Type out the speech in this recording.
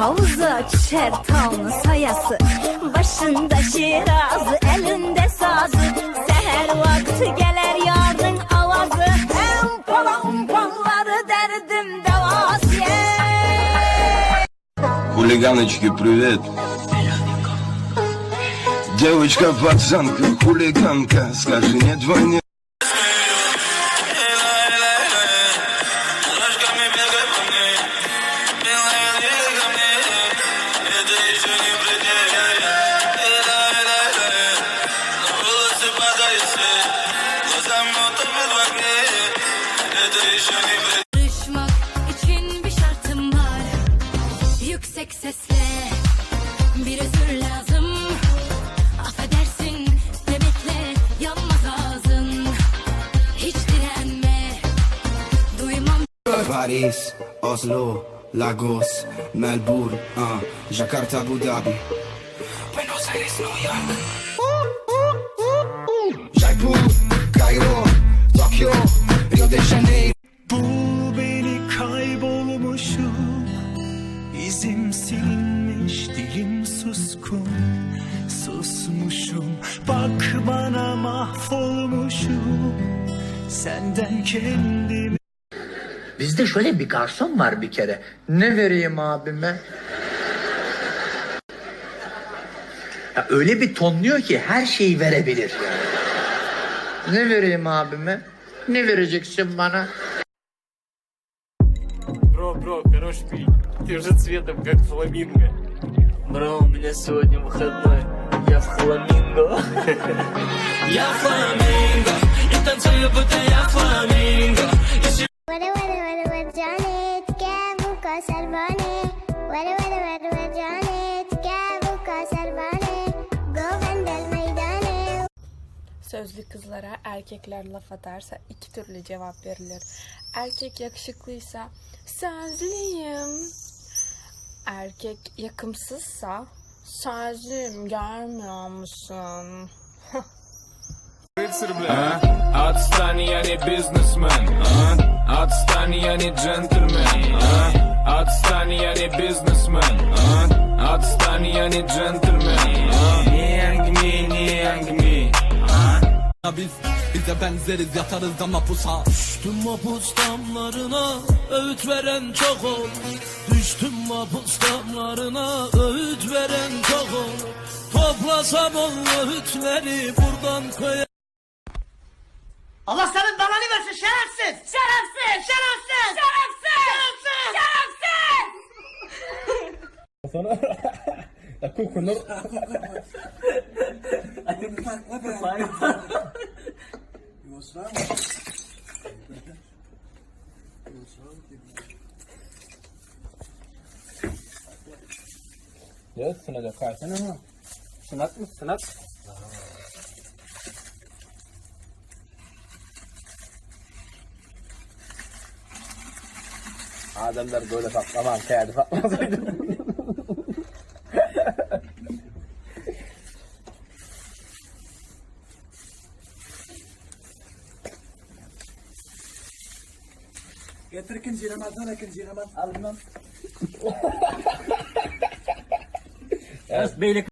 havuza düşer tavlı sayası. Başında şirazı, elinde sazı. Seher vakti gelir yardın avazı. Hem palamparları derdim devası. Хулиганочки, привет. Девочка, пацанка, хулиганка, скажи, нет войны. Barışmak için bir şartım var. Yüksek sesle bir özür lazım. Affedersin demekle yanmaz ağzın. Hiç direnme, duymam. Paris, Oslo, Lagos, Melbourne, Jakarta, Abu Dhabi, Buenos Aires, New York, Jaipur, Kairo, Tokyo, Rio de Janeiro. Bul beni kaybolmuşum, izim silinmiş, dilim suskun, susmuşum. Bak bana mahvolmuşum, senden kendimi. Bizde şöyle bir garson var bir kere. Ne vereyim abime? Ya öyle bir tonluyor ki her şeyi verebilir yani. Ne vereyim abime? Ne vereceksin bana? Бро, хорош пить. Ты уже цветом как фламинго. Бро, у меня сегодня выходной. Я в фламинго. Я фламинго. И танцую, будто я фламинго. Vere vere vere vere janet kya wo kasar bane. Vere vere vere vere janet kya wo kasar bane. Govandal meydane. Sözlü kızlara erkekler laf atarsa iki türlü cevap verilir. Erkek yakışıklıysa sözlüyüm. Erkek yakımsızsa sözlüyüm, görmüyor musun? Отстань, я не бизнесмен. Отстань, я не джентльмен. Отстань, я не бизнесмен. Отстань, я не джентльmen. Не Bize benzeriz, yatarız da mapusa. Düştüm mapus damlarına, öğüt veren çok ol. Düştüm mapus damlarına, öğüt veren çok ol. Toplasam o öğütleri buradan koyar. Allah senin belanı versin şerefsiz! Şerefsiz! Şerefsiz! Şerefsiz! Ya sınacak kaysana ama. Sınak mı sınak? Ademler böyle patlamaz, kağıdı patlamazdı. Getir ikinci Ramazan, ikinci Ramazan. Al bunu. Beylik